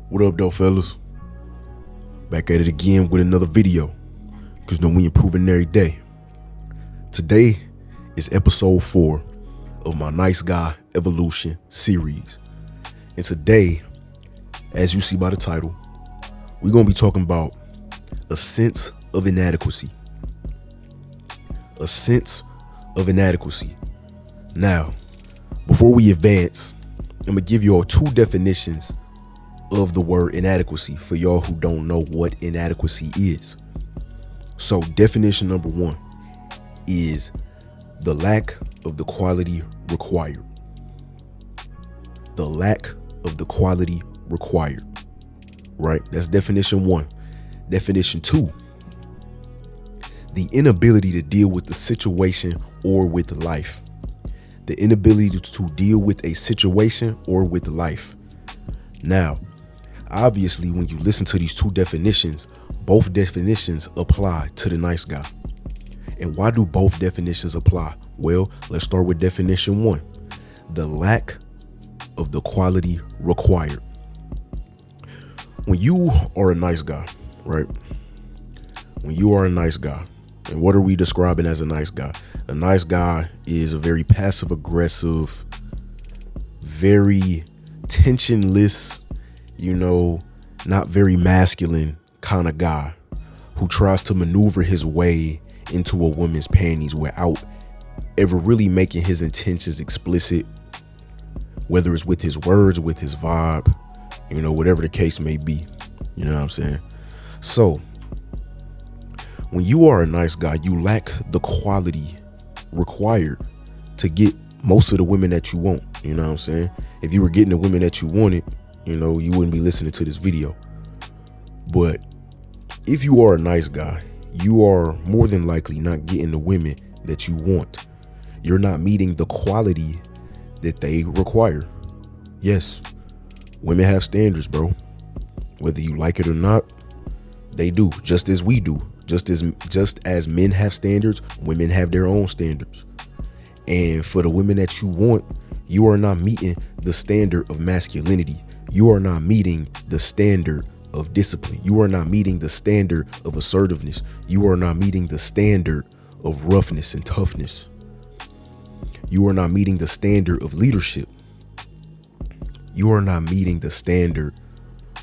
What up, though, fellas? Back at it again with another video, because we improving every day. Today is episode 4 of my Nice Guy Evolution series. And today, as you see by the title, we're going to be talking about a sense of inadequacy. A sense of inadequacy. Now, before we advance, I'm going to give you all 2 definitions of the word inadequacy for y'all who don't know what inadequacy is. So definition number 1 is the lack of the quality required. The lack of the quality required. Right? That's definition 1. Definition 2, the inability to deal with the situation or with life. The inability to deal with a situation or with life. Now, obviously, when you listen to these 2 definitions, both definitions apply to the nice guy. And why do both definitions apply? Well, let's start with definition 1. The lack of the quality required. When you are a nice guy, right? When you are a nice guy, and what are we describing as a nice guy? A nice guy is a very passive aggressive, very tensionless, not very masculine kind of guy who tries to maneuver his way into a woman's panties without ever really making his intentions explicit, whether it's with his words, with his vibe, whatever the case may be. You know what I'm saying? So when you are a nice guy, you lack the quality required to get most of the women that you want. You know what I'm saying? If you were getting the women that you wanted, you wouldn't be listening to this video. But if you are a nice guy, you are more than likely not getting the women that you want. You're not meeting the quality that they require. Yes, women have standards, bro. Whether you like it or not, they do, just as we do. Just as men have standards, women have their own standards. And for the women that you want, you are not meeting the standard of masculinity. You are not meeting the standard of discipline. You are not meeting the standard of assertiveness. You are not meeting the standard of roughness and toughness. You are not meeting the standard of leadership. You are not meeting the standard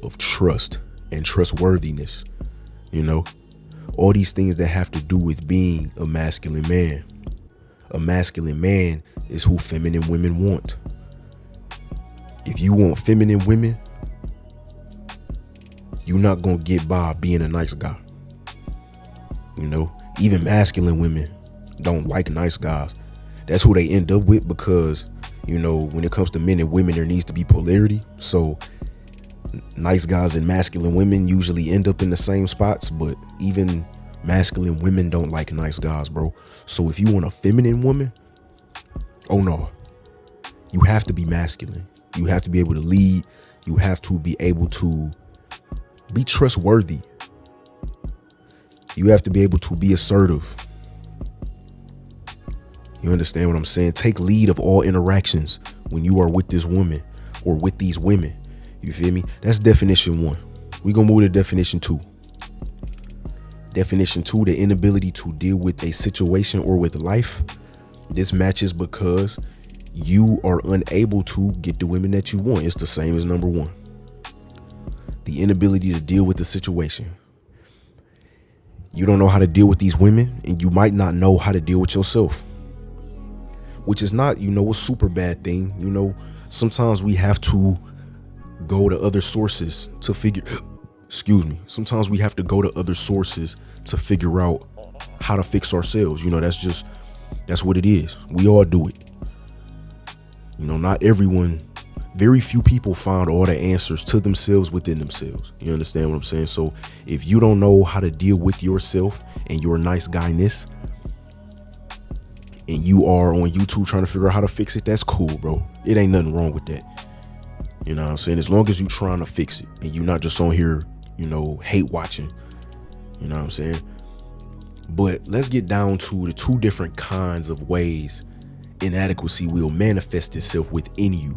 of trust and trustworthiness. All these things that have to do with being a masculine man. A masculine man is who feminine women want. If you want feminine women, you're not going to get by being a nice guy. Even masculine women don't like nice guys. That's who they end up with because, when it comes to men and women, there needs to be polarity. So nice guys and masculine women usually end up in the same spots, but even masculine women don't like nice guys, bro. So if you want a feminine woman, oh no, you have to be masculine. You have to be able to lead. You have to be able to be trustworthy. You have to be able to be assertive. You understand what I'm saying? Take lead of all interactions when you are with this woman or with these women. You feel me? That's definition 1. We're going to move to definition 2. Definition 2, the inability to deal with a situation or with life. This matches because you are unable to get the women that you want. It's the same as number 1. The inability to deal with the situation. You don't know how to deal with these women, and you might not know how to deal with yourself, which is not, a super bad thing. Sometimes we have to go to other sources to sometimes we have to go to other sources to figure out how to fix ourselves. That's what it is. We all do it. Not everyone, very few people find all the answers to themselves within themselves. You understand what I'm saying? So if you don't know how to deal with yourself and your nice guyness, and you are on YouTube trying to figure out how to fix it, that's cool, bro. It ain't nothing wrong with that. You know what I'm saying? As long as you trying to fix it and you're not just on here, hate watching. You know what I'm saying? But let's get down to the 2 different kinds of ways inadequacy will manifest itself within you.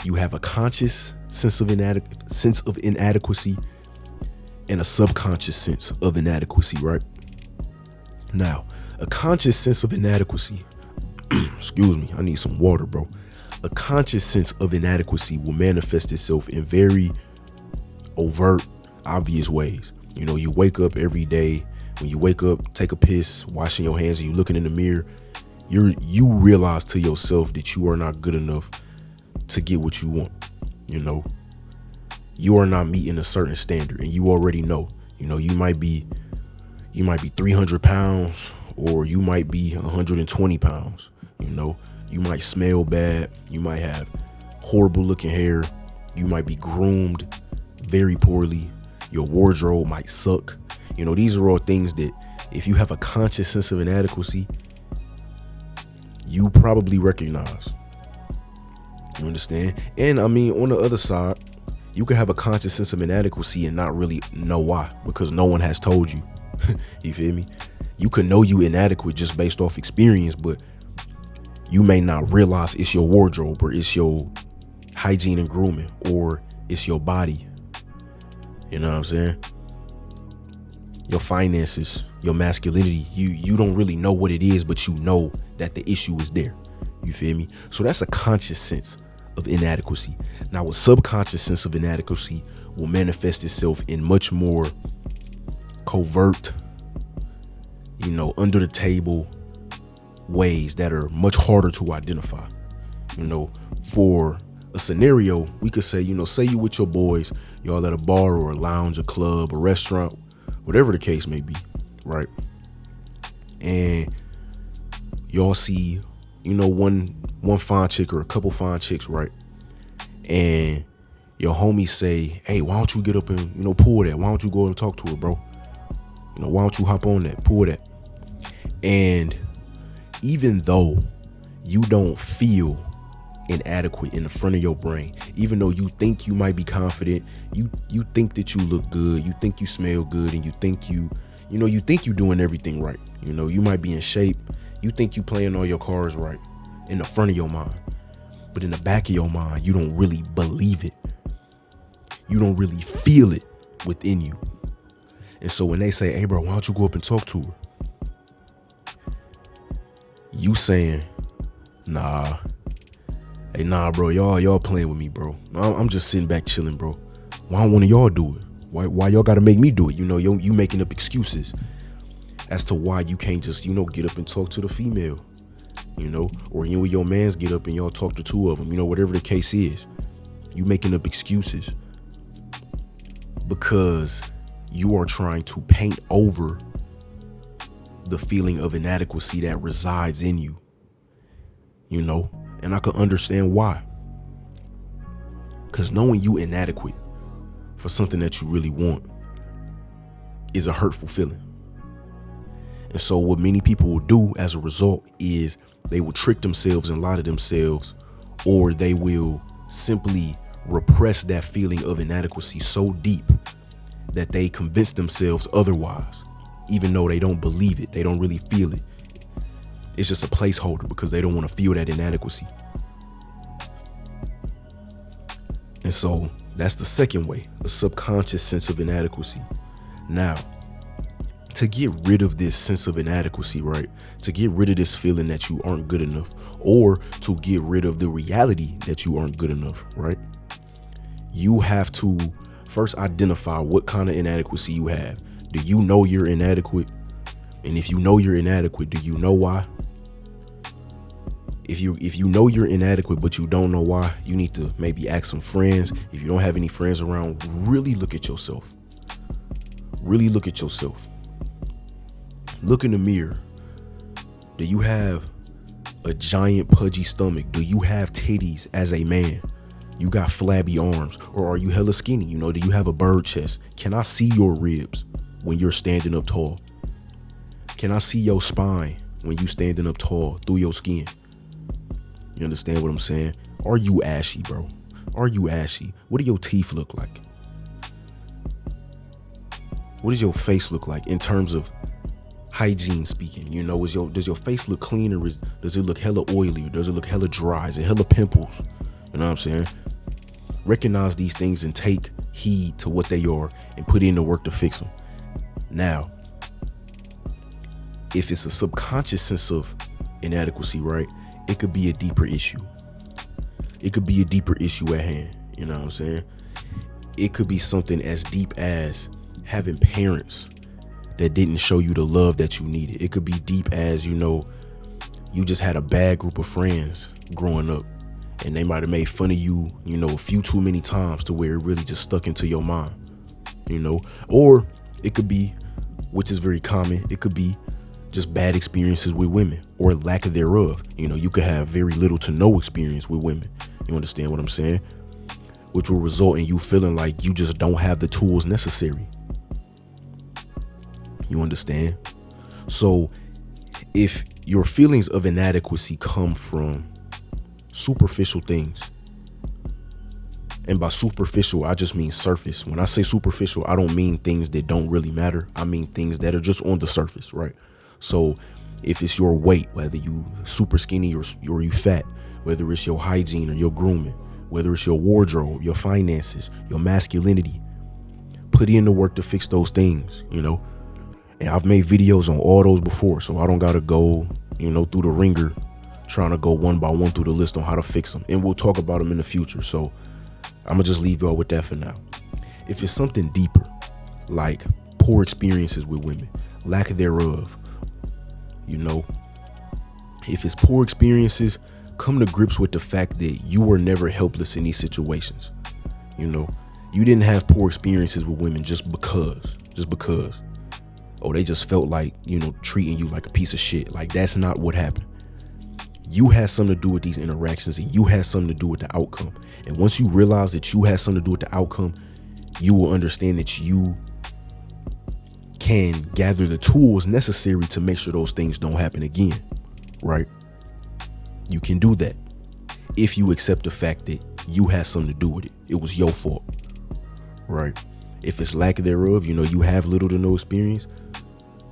You have a conscious sense of inadequacy and a subconscious sense of inadequacy, right? Now, a conscious sense of inadequacy, excuse me, I need some water, bro. A conscious sense of inadequacy will manifest itself in very overt, obvious ways. You know, you wake up every day. When you wake up, take a piss, washing your hands, and you looking in the mirror, you realize to yourself that you are not good enough to get what you want. You know, you are not meeting a certain standard, and you already know. You know, you might be 300 pounds, or you might be 120 pounds. You know, you might smell bad. You might have horrible looking hair. You might be groomed very poorly. Your wardrobe might suck. You know, these are all things that if you have a conscious sense of inadequacy, you probably recognize. You understand? And I mean, on the other side, you can have a conscious sense of inadequacy and not really know why, because no one has told you. You feel me? You could know you inadequate just based off experience, but you may not realize it's your wardrobe, or it's your hygiene and grooming, or it's your body. You know what I'm saying? Your finances, your masculinity, you don't really know what it is, but you know that the issue is there. You feel me? So that's a conscious sense of inadequacy. Now, a subconscious sense of inadequacy will manifest itself in much more covert, you know, under the table ways that are much harder to identify. You know, for a scenario, we could say, you know, say you with your boys, y'all at a bar or a lounge, a club, a restaurant, whatever the case may be, right? And y'all see, you know, one fine chick or a couple fine chicks, right? And your homies say, hey, why don't you get up and, you know, pull that? Why don't you go and talk to her, bro? You know, why don't you hop on that, pull that? And even though you don't feel inadequate in the front of your brain, even though you think you might be confident, you think that you look good, you think you smell good, and you think you think you're doing everything right. You know, you might be in shape, you think you playing all your cards right in the front of your mind, but in the back of your mind, you don't really believe it. You don't really feel it within you. And so when they say, hey bro, why don't you go up and talk to her? You saying, nah. Hey, nah, bro, y'all playing with me, bro. I'm just sitting back chilling, bro. Why don't one of y'all do it? Why y'all gotta make me do it? You know, you making up excuses as to why you can't just, you know, get up and talk to the female, you know, or you and your mans get up and y'all talk to two of them, you know, whatever the case is. You making up excuses because you are trying to paint over the feeling of inadequacy that resides in you, you know. And I can understand why. Because knowing you inadequate for something that you really want is a hurtful feeling. And so what many people will do as a result is they will trick themselves and lie to themselves, or they will simply repress that feeling of inadequacy so deep that they convince themselves otherwise, even though they don't believe it, they don't really feel it. It's just a placeholder because they don't want to feel that inadequacy. And so that's the second way, a subconscious sense of inadequacy. Now, to get rid of this sense of inadequacy, right? To get rid of this feeling that you aren't good enough, or to get rid of the reality that you aren't good enough, right? You have to first identify what kind of inadequacy you have. Do you know you're inadequate? And if you know you're inadequate, do you know why? If you know you're inadequate, but you don't know why, you need to maybe ask some friends. If you don't have any friends around, really look at yourself. Really look at yourself. Look in the mirror. Do you have a giant pudgy stomach? Do you have titties as a man? You got flabby arms, or are you hella skinny? You know, do you have a bird chest? Can I see your ribs when you're standing up tall? Can I see your spine when you standing up tall through your skin? You understand what I'm saying? Are you ashy, bro? Are you ashy? What do your teeth look like? What does your face look like in terms of hygiene speaking? You know, does your face look clean, or does it look hella oily, or does it look hella dry? Is it hella pimples? You know what I'm saying? Recognize these things and take heed to what they are and put in the work to fix them. Now, if it's a subconscious sense of inadequacy, right, it could be a deeper issue. It could be a deeper issue at hand. You know what I'm saying? It could be something as deep as having parents that didn't show you the love that you needed. It could be deep as, you just had a bad group of friends growing up and they might have made fun of you, a few too many times to where it really just stuck into your mind, or it could be, which is very common, it could be just bad experiences with women or lack of thereof. You could have very little to no experience with women. You understand what I'm saying? Which will result in you feeling like you just don't have the tools necessary. You understand? So if your feelings of inadequacy come from superficial things, and by superficial, I just mean surface. When I say superficial, I don't mean things that don't really matter. I mean things that are just on the surface, right? So if it's your weight, whether you super skinny or you fat, whether it's your hygiene or your grooming, whether it's your wardrobe, your finances, your masculinity, put in the work to fix those things, And I've made videos on all those before, so I don't gotta go, through the ringer, trying to go one by one through the list on how to fix them. And we'll talk about them in the future. So I'm gonna just leave y'all with that for now. If it's something deeper, like poor experiences with women, lack thereof, if it's poor experiences, come to grips with the fact that you were never helpless in these situations. You didn't have poor experiences with women just because. Oh, they just felt like, treating you like a piece of shit. Like, that's not what happened. You had something to do with these interactions, and you had something to do with the outcome. And once you realize that you had something to do with the outcome, you will understand that you can gather the tools necessary to make sure those things don't happen again, right? You can do that if you accept the fact that you had something to do with it. It was your fault, right? If it's lack thereof, you have little to no experience,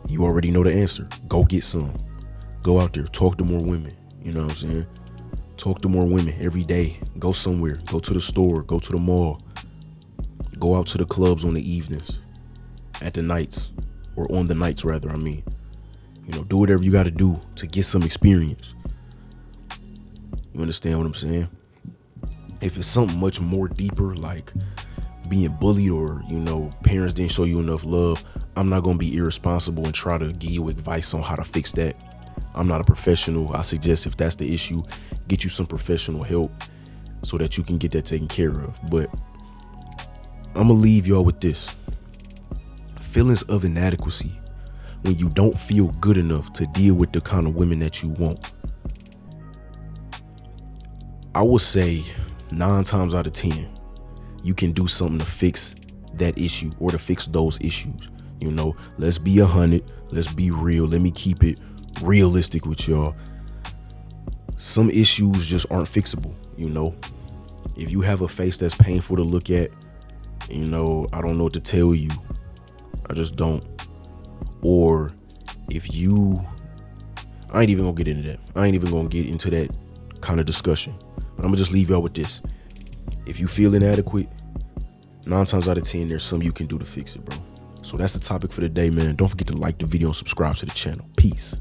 you already know the answer. Go get some. Go out there, talk to more women. You know what I'm saying? Talk to more women every day. Go somewhere. Go to the store. Go to the mall. Go out to the clubs on the evenings, at the nights, or on the nights rather, do whatever you got to do to get some experience. You understand what I'm saying? If it's something much more deeper, like being bullied or, parents didn't show you enough love, I'm not going to be irresponsible and try to give you advice on how to fix that. I'm not a professional. I suggest if that's the issue, get you some professional help so that you can get that taken care of. But I'm going to leave y'all with this. Feelings of inadequacy when you don't feel good enough to deal with the kind of women that you want. I would say 9 times out of 10, you can do something to fix that issue or to fix those issues. Let's be 100. Let's be real. Let me keep it realistic with y'all. Some issues just aren't fixable. If you have a face that's painful to look at, I don't know what to tell you. I just don't. Or if you, I ain't even gonna get into that. I ain't even gonna get into that kind of discussion. But I'm gonna just leave y'all with this. If you feel inadequate, 9 times out of 10, there's something you can do to fix it, bro. So that's the topic for the day, man. Don't forget to like the video and subscribe to the channel. Peace.